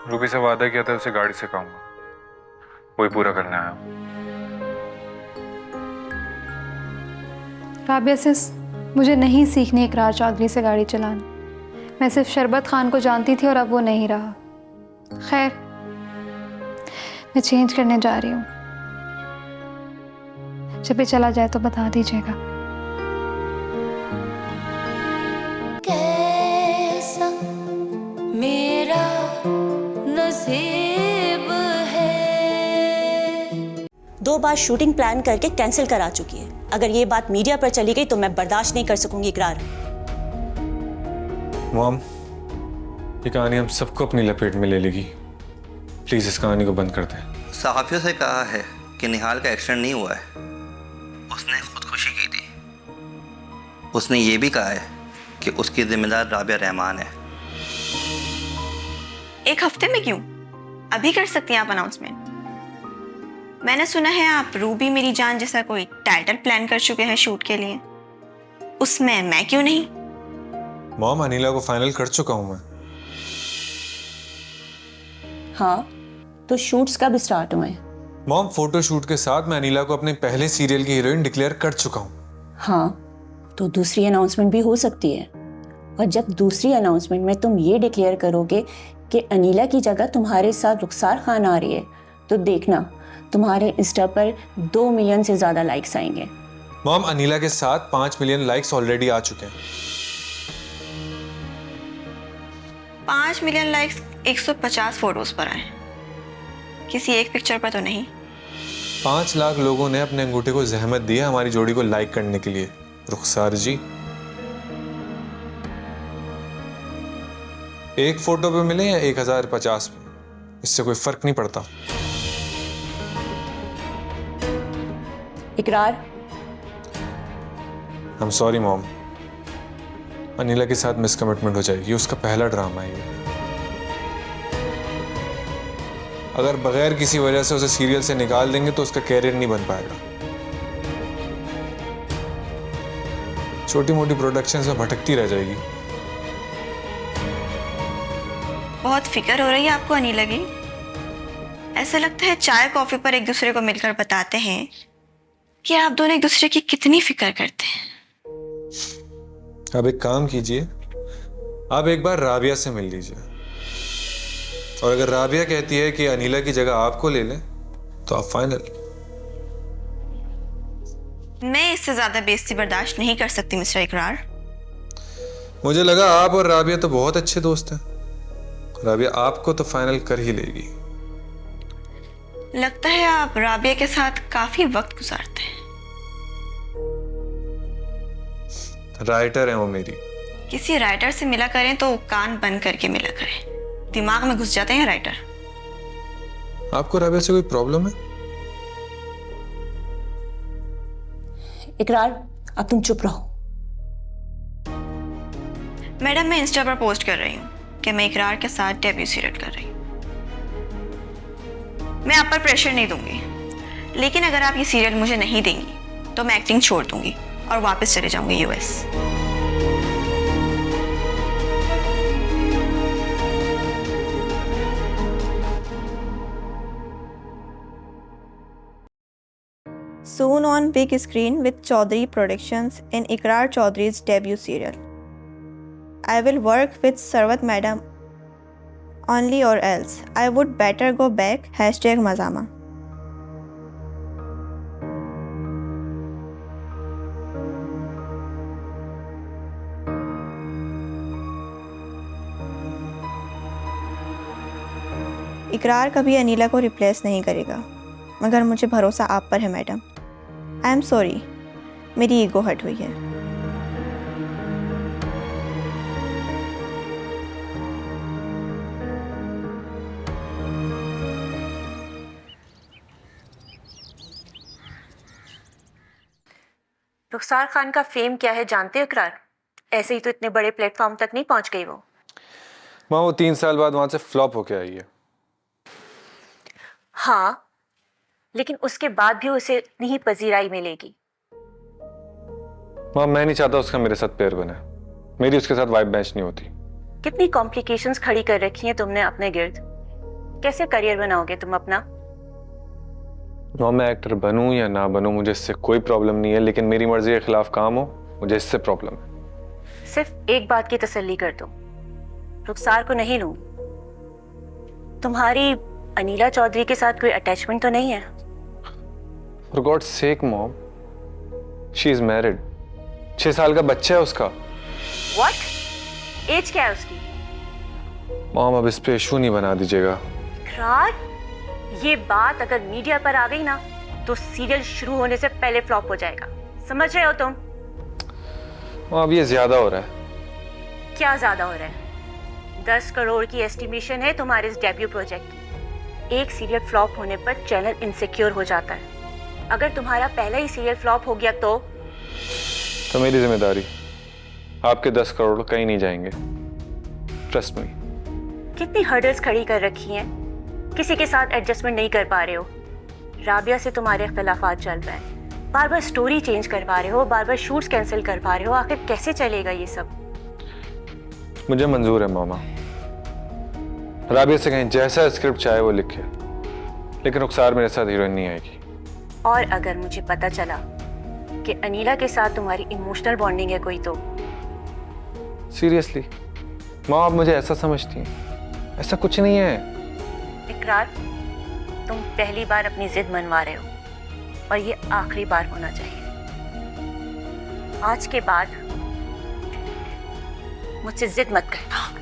Ruby से वादा किया था उसे गाड़ी सिखाऊंगा, वही पूरा करने आया हूँ। राबिया सिस, मुझे नहीं सीखनी इकरार चौधरी से गाड़ी चलाना। मैं सिर्फ शरबत खान को जानती थी और अब वो नहीं रहा। खैर, मैं चेंज करने जा रही हूँ। जब ये चला जाए तो बता दीजिएगा। कैसा मेरा नसीब है। 2 बार शूटिंग प्लान करके कैंसिल करा चुकी है। अगर ये बात मीडिया पर चली गई तो मैं बर्दाश्त नहीं कर सकूंगी इकरार। मॉम, ये कहानी हम सबको अपनी लपेट में ले लेगी। प्लीज इस कहानी को बंद कर दें। सहाफियों से कहा है कि निहाल का एक्सीडेंट नहीं हुआ है, उसने खुदकुशी की थी। उसने ये भी कहा है कि उसकी जिम्मेदार राबिया रहमान है। एक हफ्ते में क्यों? अभी कर सकती हैं आप अनाउंसमेंट। मैंने सुना है आप रूबी मेरी जान जैसा कोई टाइटल प्लान कर चुके हैं शूट के लिए, उसमें मैं क्यों नहीं? मॉम, अनिला को फाइनल कर चुका हूं मैं। हाँ, तो शूट्स कब स्टार्ट हुए हैं? मॉम, फोटो शूट के साथ मैं अनिला को अपने पहले सीरियल की हीरोइन डिक्लेयर कर चुका हूँ। हाँ, तो दूसरी अनाउंसमेंट भी हो सकती है। और जब दूसरी अनाउंसमेंट में तुम ये डिक्लेयर करोगे कि अनिला की जगह तुम्हारे साथ रुखसार खान आ रही है, तो देखना तुम्हारे इंस्टा पर 2 मिलियन से ज्यादा लाइक्स आएंगे। मॉम, अनिला के साथ 5 मिलियन लाइक्स ऑलरेडी आ चुके हैं। 5 मिलियन लाइक्स 150 फोटोज पर आए, किसी एक पिक्चर पर तो नहीं। 5 लाख लोगों ने अपने अंगूठे को जहमत दी है हमारी जोड़ी को लाइक करने के लिए। रुखसार जी, एक फोटो पे मिले या 1050 पे, इससे कोई फर्क नहीं पड़ता। इकरार। I am sorry mom, Anila के साथ मिसकमिटमेंट हो जाएगी। उसका पहला ड्रामा है ये। अगर बगैर किसी वजह से उसे सीरियल से निकाल देंगे तो उसका कैरियर नहीं बन पाएगा। छोटी मोटी प्रोडक्शंस में भटकती रह जाएगी। बहुत फिक्र हो रही है आपको अनिला की। ऐसा लगता है चाय कॉफी पर एक दूसरे को मिलकर बताते हैं कि आप दोनों एक दूसरे की कितनी फिक्र करते हैं। अब एक काम कीजिए, आप एक बार राबिया से मिल लीजिए, और अगर राबिया कहती है कि अनिला की जगह आपको ले लें तो आप फाइनल। मैं इससे ज्यादा बेइज्जती बर्दाश्त नहीं कर सकती मिस्टर इकरार। मुझे लगा आप और राबिया तो बहुत अच्छे दोस्त हैं। राबिया आपको तो फाइनल कर ही लेगी। लगता है आप राबिया के साथ काफी वक्त गुजारते हैं। राइटर है वो मेरी। किसी राइटर से मिला करें तो कान बंद करके मिला करें, दिमाग में घुस जाते हैं राइटर। आपको राबिया से कोई प्रॉब्लम है? इकरार, अब तुम चुप रहो। मैडम, मैं इंस्टा पर पोस्ट कर रही हूँ कि मैं इकरार के साथ डेब्यू सीरियल कर रही हूँ। मैं आप पर प्रेशर नहीं दूंगी, लेकिन अगर आप ये सीरियल मुझे नहीं देंगी तो मैं एक्टिंग छोड़ दूंगी और वापस चले जाऊंगी US. Soon on big screen with Chaudhary Productions in Ikrar Chaudhary's debut serial. I will work with Sarwat Madam only or else I would better go back. #Mazama. इकरार कभी अनिला को रिप्लेस नहीं करेगा, मगर मुझे भरोसा आप पर है मैडम। आई एम सॉरी, मेरी ईगो हट हुई है। रुखसार खान का फेम क्या है जानते हो इकरार? ऐसे ही तो इतने बड़े प्लेटफॉर्म तक नहीं पहुंच गई वो। माँ, वो 3 साल बाद वहां से फ्लॉप होके आई है। हाँ, लेकिन उसके बाद भी उसे इतनी ही पजीराई मिलेगी। माँ, मैं नहीं चाहता उसका मेरे साथ पेयर बने। मेरी उसके साथ वाइब मैच नहीं होती। कितनी कॉम्प्लिकेशंस खड़ी कर रखी हैं तुमने अपने गिर्द। कैसे करियर बनाओगे तुम अपना? मॉम मैं एक्टर बनूं या ना बनूं मुझे इससे कोई प्रॉब्लम नहीं है, लेकिन मेरी मर्जी के खिलाफ काम हो मुझे इससे प्रॉब्लम है। सिर्फ एक बात की तसल्ली कर दो, रुखसार को नहीं लूं। तुम्हारी अनीला चौधरी के साथ कोई अटैचमेंट तो नहीं है? For God's sake mom, she is married, 6 साल का बच्चा है उसका। व्हाट? एज क्या है उसकी? मॉम अब इस पे इशू नहीं बना दीजिएगा। इकरार, ये बात अगर मीडिया पर आ गई ना तो सीरियल शुरू होने से पहले फ्लॉप हो जाएगा, समझ रहे हो तुम? अब ये ज्यादा हो रहा है। क्या ज्यादा हो रहा है? 10 करोड़ की एस्टिमेशन है तुम्हारे इस डेब्यू प्रोजेक्ट की। एक सीरियल फ्लॉप होने पर चैनल इनसिक्योर हो जाता है। अगर तुम्हारा पहला ही सीरियल फ्लॉप हो गया तो मेरी जिम्मेदारी, आपके 10 करोड़ कहीं नहीं जाएंगे, ट्रस्ट मी। कितनी हर्डल्स खड़ी कर रखी हैं, किसी के साथ एडजस्टमेंट नहीं कर पा रहे हो। राबिया से तुम्हारे इख्तलाफात चल रहे हैं, बार बार स्टोरी चेंज करवा रहे हो, बार बार शूट्स कैंसिल करवा रहे हो। आखिर कैसे चलेगा ये सब? मुझे मंजूर है मामा, राबिया से कहें जैसा स्क्रिप्ट चाहे वो लिखे, लेकिन रुखसार मेरे साथ हीरोइन नहीं आएगी। और अगर मुझे पता चला कि अनीला के साथ तुम्हारी इमोशनल बॉन्डिंग है कोई तो? सीरियसली माँ, आप मुझे ऐसा समझती हैं? ऐसा कुछ नहीं है। इकरार, तुम पहली बार अपनी जिद मनवा रहे हो और ये आखिरी बार होना चाहिए। आज के बाद मुझसे जिद मत करना।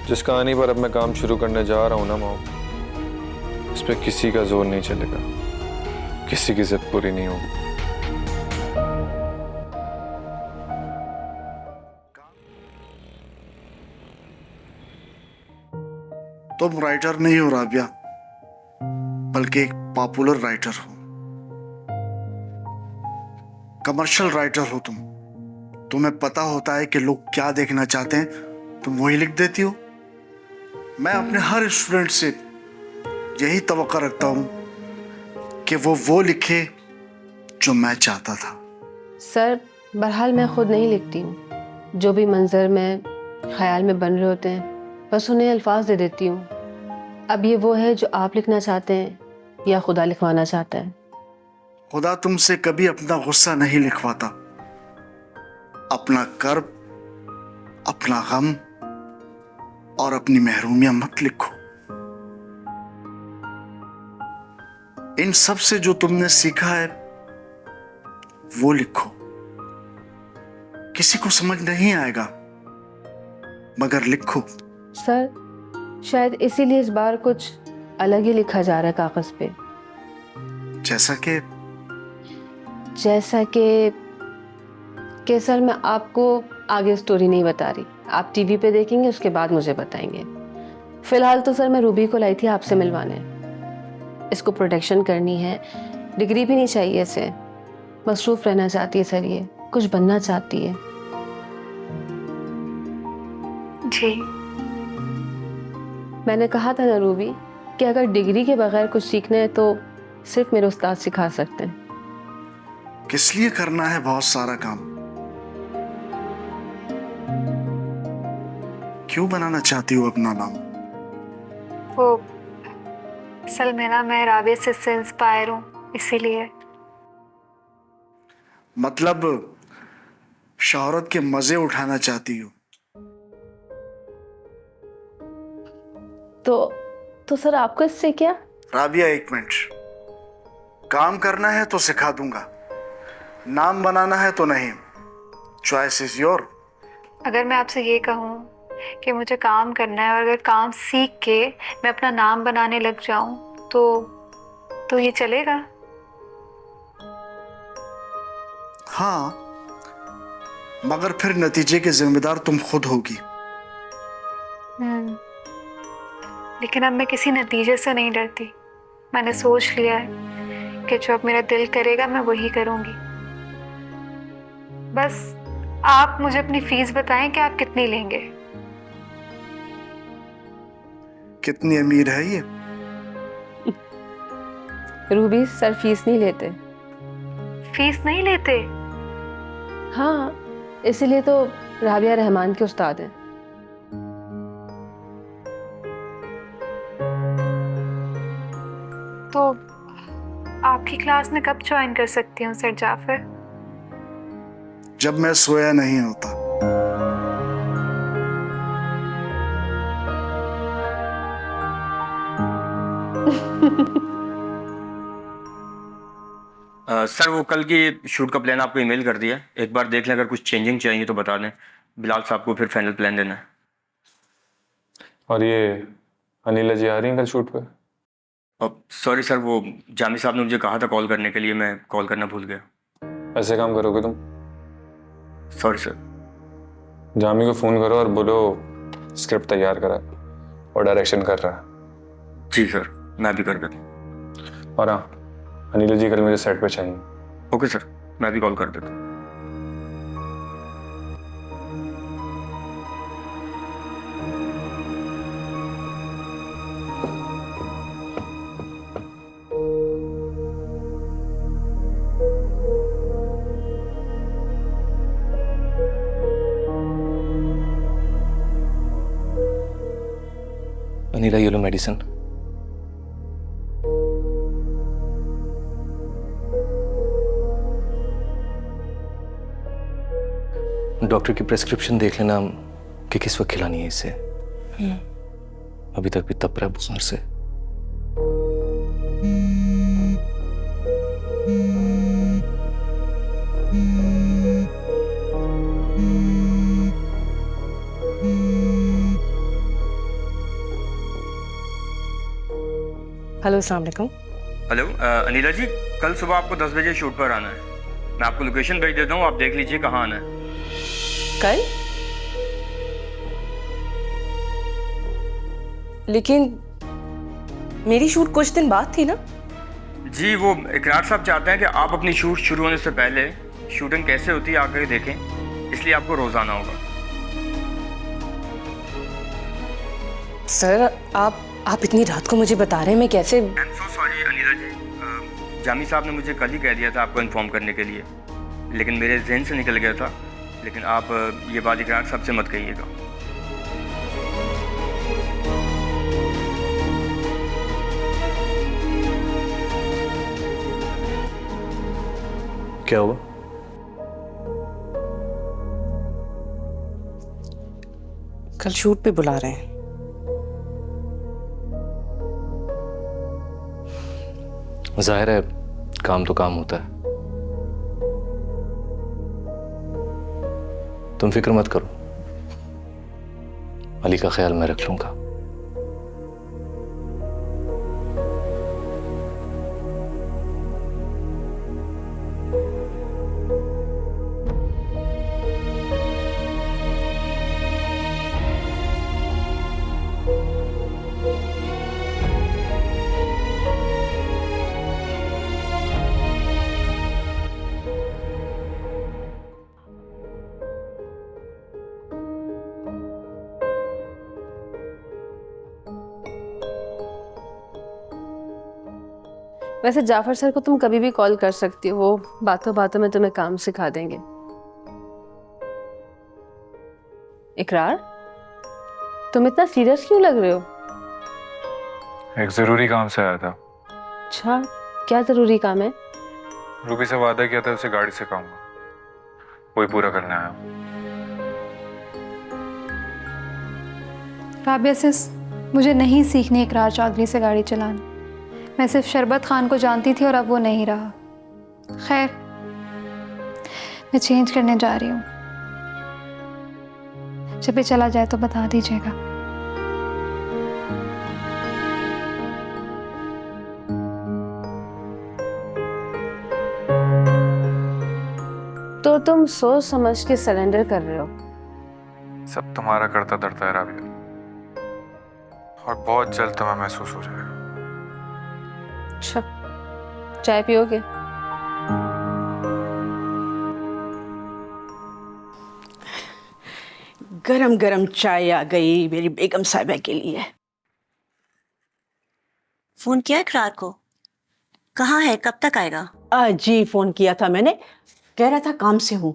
जिस कहानी पर अब मैं काम शुरू करने जा रहा हूं ना माँ, इस पे किसी का जोर नहीं चलेगा, किसी की जिद पूरी नहीं होगी। तुम राइटर नहीं हो राबिया, बल्कि एक पॉपुलर राइटर हो, कमर्शियल राइटर हो तुम। तुम्हें पता होता है कि लोग क्या देखना चाहते हैं, तुम वही लिख देती हो। मैं अपने हर स्टूडेंट से यही तवक्का रखता हूं कि वो लिखे जो मैं चाहता था। सर, बहरहाल मैं खुद नहीं लिखती हूँ। जो भी मंजर में ख्याल में बन रहे होते हैं बस उन्हें अल्फाज दे देती हूँ। अब ये वो है जो आप लिखना चाहते हैं या खुदा लिखवाना चाहता है? खुदा तुमसे कभी अपना गुस्सा नहीं लिखवाता। अपना कर्ब, अपना गम और अपनी महरूमियां मत लिखो। इन सब से जो तुमने सीखा है वो लिखो। किसी को समझ नहीं आएगा, मगर लिखो। सर, शायद इसीलिए इस बार कुछ अलग ही लिखा जा रहा है कागज पे। जैसा कि सर, मैं आपको आगे स्टोरी नहीं बता रही, आप टीवी पे देखेंगे उसके बाद मुझे बताएंगे। फिलहाल तो सर मैं रूबी को लाई थी आपसे मिलवाने। इसको प्रोटेक्शन करनी है, डिग्री भी नहीं चाहिए इसे, मसरूफ रहना चाहती है सर, ये कुछ बनना चाहती है। जी मैंने कहा था ना रूबी कि अगर डिग्री के बगैर कुछ सीखना है तो सिर्फ मेरे उस्ताद सिखा सकते हैं। किस लिए करना है बहुत सारा काम? क्यों बनाना चाहती हो अपना नाम? वो असल में ना मैं राबिया से इंस्पायर हूँ, इसीलिए। मतलब शोहरत के मजे उठाना चाहती हो? तो सर आपको इससे क्या? राबिया एक मिनट, काम करना है तो सिखा दूंगा, नाम बनाना है तो नहीं। Choice is your. अगर मैं आपसे ये कहूँ कि मुझे काम करना है और अगर काम सीख के मैं अपना नाम बनाने लग जाऊं तो ये चलेगा? हाँ, मगर फिर नतीजे के जिम्मेदार तुम खुद होगी। लेकिन अब मैं किसी नतीजे से नहीं डरती। मैंने सोच लिया है कि जो अब मेरा दिल करेगा मैं वही करूंगी। बस आप मुझे अपनी फीस बताएं कि आप कितनी लेंगे। कितनी अमीर है ये? रूबी, सर फीस नहीं लेते। फीस नहीं लेते? हाँ, इसीलिए तो राबिया रहमान के उस्ताद हैं। तो आपकी क्लास में कब ज्वाइन कर सकती हूँ सर जाफर? जब मैं सोया नहीं होता। सर वो कल की शूट का प्लान आपको ईमेल कर दिया, एक बार देख लें, अगर कुछ चेंजिंग चाहिए तो बता दें। बिलाल साहब को फिर फाइनल प्लान देना है। और ये अनिला जी आ रही हैं कल शूट पे? अब सॉरी सर, वो जामी साहब ने मुझे कहा था कॉल करने के लिए, मैं कॉल करना भूल गया। ऐसे काम करोगे तुम? Sorry sir. जामी को फ़ोन करो और बोलो स्क्रिप्ट तैयार करा है और डायरेक्शन कर रहा है। जी सर, मैं भी कर देता हूँ। और हाँ, अनिला जी कल मुझे सेट पे चाहिए। ओके सर, मैं भी कॉल कर देता हूँ। अनिला, ये लो मेडिसिन। डॉक्टर की प्रेस्क्रिप्शन देख लेना कि किस वक्त खिलानी है इसे। अभी तक भी तप रहा है बुखार से। हेलो, अस्सलाम वालेकुम। हेलो अनिला जी, कल सुबह आपको 10 बजे शूट पर आना है। मैं आपको लोकेशन भेज देता हूँ, आप देख लीजिए कहाँ आना है। कल? लेकिन मेरी शूट कुछ दिन बाद थी ना? जी, वो इकरार साहब चाहते हैं कि आप अपनी शूट शुरू होने से पहले शूटिंग कैसे होती है आकर देखें, इसलिए आपको रोज आना होगा। सर, आप इतनी रात को मुझे बता रहे हैं, मैं कैसे? I am so sorry Anila ji, Jami साहब ने मुझे कल ही कह दिया था आपको इन्फॉर्म करने के लिए, लेकिन मेरे जहन से निकल गया था। लेकिन आप ये बात इकरार साहब से मत कहिएगा। क्या हुआ? कल शूट पे बुला रहे हैं। जाहिर है काम तो काम होता है। तुम फिक्र मत करो, अली का ख्याल मैं रख लूंगा। वैसे जाफर सर को तुम कभी भी कॉल कर सकती हो, वो बातों बातों में तुम्हें काम सिखा देंगे। इकरार, तुम इतना सीरियस क्यों लग रहे हो? एक ज़रूरी काम से आया था। अच्छा, क्या जरूरी काम है? रूबी से वादा किया था उसे गाड़ी सिखाऊंगा, वही पूरा करने आया हूँ। राबिया सिस, मुझे नहीं सीखनी इकरार चौधरी से गाड़ी चलाना। मैं सिर्फ शरबत खान को जानती थी और अब वो नहीं रहा। खैर, मैं चेंज करने जा रही हूँ। जब ये चला जाए तो बता दीजिएगा। तो तुम सोच समझ के सरेंडर कर रहे हो? सब तुम्हारा करता धरता है राबिया, और बहुत जल्द तुम्हें महसूस हो जाएगा। अच्छा, चाय पियोगे? गरम गरम चाय आ गई मेरी बेगम साहिबा के लिए। फोन किया इकरार को? कहाँ है, कब तक आएगा? जी फोन किया था मैंने, कह रहा था काम से हूँ।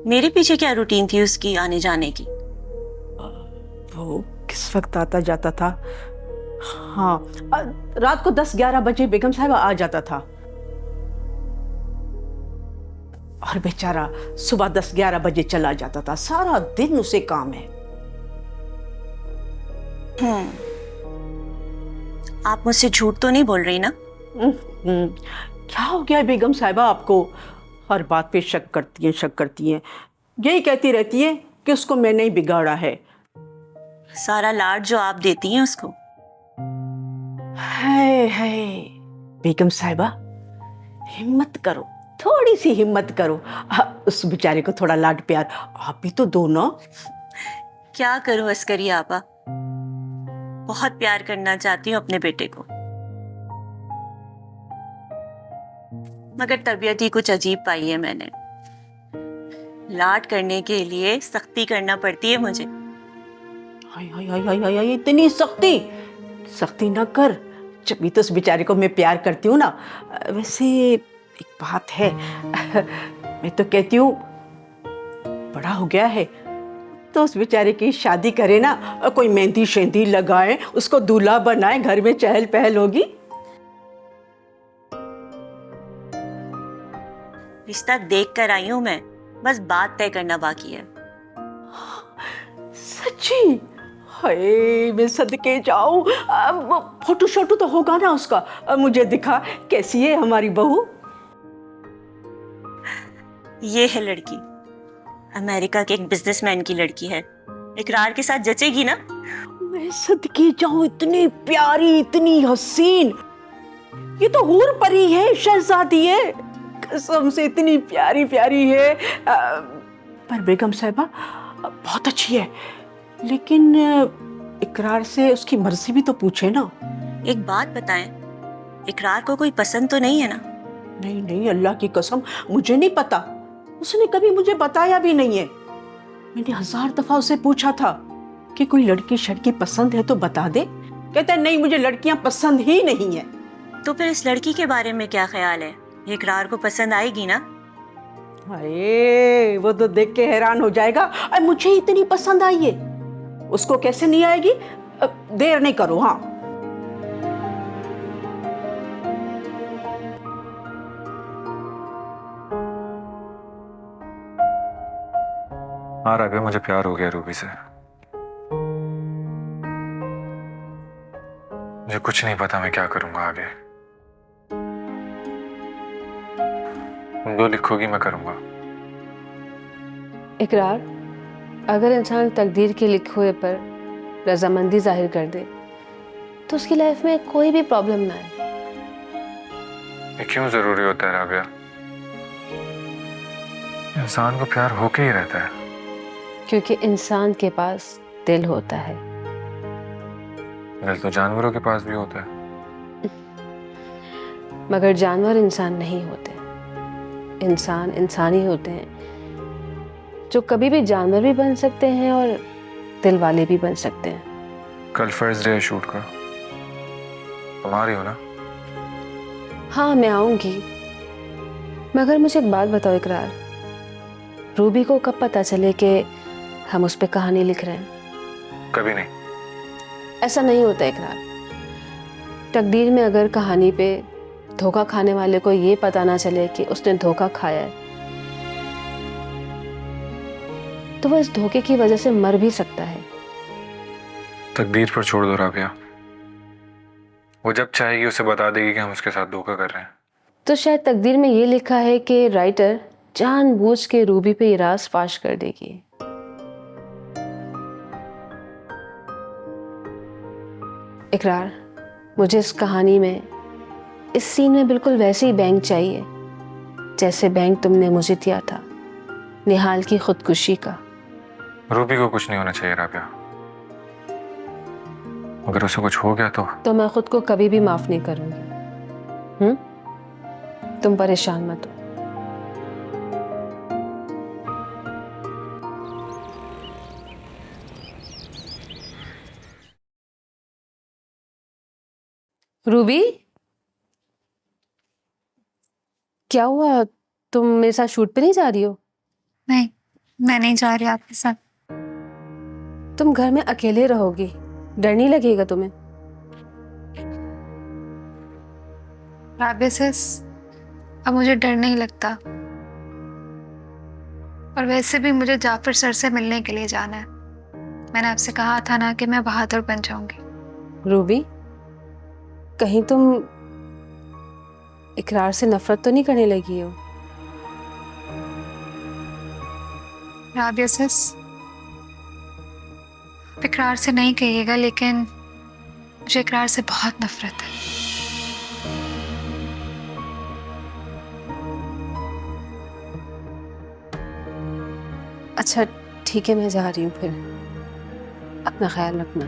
मेरे पीछे क्या रूटीन थी उसकी आने जाने की? वो किस वक्त आता जाता था? हाँ, रात को 10-11 बजे बेगम साहिबा आ जाता था और बेचारा सुबह 10-11 बजे चला जाता था। सारा दिन उसे काम है। आप मुझसे झूठ तो नहीं बोल रही ना? क्या हो गया है बेगम साहिबा आपको? हर बात पे शक करती हैं। यही कहती रहती है कि उसको मैंने ही बिगाड़ा है। सारा लाड जो आप देती हैं उसको। है बेगम साहिबा, हिम्मत करो, थोड़ी सी हिम्मत करो। उस बेचारे को थोड़ा लाड प्यार आप भी तो दो ना। क्या करूं अस्करी आपा, बहुत प्यार करना चाहती हूँ अपने बेटे को, मगर तबीयत ही कुछ अजीब पाई है मैंने। लाड करने के लिए सख्ती करना पड़ती है मुझे। हाय, इतनी सख्ती ना कर। जब भी तो उस बेचारे को मैं प्यार करती हूँ ना। वैसे एक बात है, मैं तो कहती हूँ बड़ा हो गया है तो उस बेचारे की शादी करे ना, कोई मेहंदी शेंदी लगाए, उसको दूल्हा बनाए, घर में चहल पहल होगी। रिश्ता देख कर आई हूं मैं, बस बात तय करना बाकी है। सच्ची? हाय, मैं सदके जाऊं। फोटो शोटो तो होगा ना उसका? मुझे दिखा, कैसी है हमारी बहू? ये है लड़की, अमेरिका के एक बिजनेसमैन की लड़की है। इकरार के साथ जचेगी ना? मैं सदके जाऊं, इतनी प्यारी, इतनी हसीन। ये तो हूर परी है, शहजादी है, कसम से इतनी प्यारी है। पर बेगम साहिबा बहुत अच्छी है, लेकिन इकरार से उसकी मर्जी भी तो पूछे ना। एक बात बताएं, इकरार को कोई पसंद तो नहीं है ना? नहीं, अल्लाह की कसम मुझे नहीं पता। उसने कभी मुझे बताया भी नहीं है। मैंने 1000 दफा उसे पूछा था कि कोई लड़की शड़की पसंद है तो बता दे। कहता है नहीं, मुझे लड़कियां पसंद ही नहीं है। तो फिर इस लड़की के बारे में क्या ख्याल है? इकरार को पसंद आएगी ना? अरे वो तो देख के हैरान हो जाएगा। अरे मुझे इतनी पसंद आई है, उसको कैसे नहीं आएगी? देर नहीं करो। हाँ, राबिया, मुझे प्यार हो गया रूबी से। मुझे कुछ नहीं पता मैं क्या करूंगा आगे। तुम जो लिखोगी मैं करूंगा। इकरार, अगर इंसान तकदीर के लिखे हुए पर रजामंदी जाहिर कर दे तो उसकी लाइफ में कोई भी प्रॉब्लम ना आए। ये क्यों जरूरी होता है राबिया? इंसान को प्यार होके ही रहता है। क्योंकि इंसान के पास दिल होता है। दिल तो जानवरों के पास भी होता है। मगर जानवर इंसान नहीं होते, इंसान इंसानी होते हैं, जो कभी भी जानवर भी बन सकते हैं और दिल वाले भी बन सकते हैं। कल फर्स्ट डे शूट का, तुम आ रही हो ना? हाँ, मैं आऊंगी। मगर मुझे एक बात बताओ इकरार, रूबी को कब पता चले कि हम उस पे कहानी लिख रहे हैं? कभी नहीं। ऐसा नहीं होता इकरार। तकदीर में अगर कहानी पे धोखा खाने वाले को ये पता ना चले कि उसने धोखा खाया है, तो वह इस धोखे की वजह से मर भी सकता है। तकदीर पर छोड़ दो राबिया, वो जब चाहेगी उसे बता देगी कि हम उसके साथ धोखा कर रहे हैं। तो शायद तकदीर में ये लिखा है कि राइटर जानबूझ के रूबी पे ये राज फाश कर देगी। इकरार, मुझे इस कहानी में, इस सीन में बिल्कुल वैसे ही बैंक चाहिए जैसे बैंक तुमने मुझे दिया था निहाल की खुदकुशी का। रूबी को कुछ नहीं होना चाहिए राबिया, अगर उसे कुछ हो गया तो मैं खुद को कभी भी माफ नहीं करूंगी। तुम परेशान मत हो। रूबी, क्या हुआ? तुम मेरे साथ शूट पे नहीं जा रही हो? नहीं, मैं नहीं जा रही आपके साथ। तुम घर में अकेले रहोगी, डर नहीं लगेगा तुम्हें? राबिया सिस, अब मुझे डर नहीं लगता। और वैसे भी मुझे जाफर सर से मिलने के लिए जाना है। मैंने आपसे कहा था ना कि मैं बहादुर बन जाऊंगी। रूबी, कहीं तुम इकरार से नफरत तो नहीं करने लगी हो? राबिया सिस, इकरार से नहीं कहिएगा, लेकिन मुझे इकरार से बहुत नफरत है। अच्छा ठीक है, मैं जा रही हूँ फिर। अपना ख्याल रखना।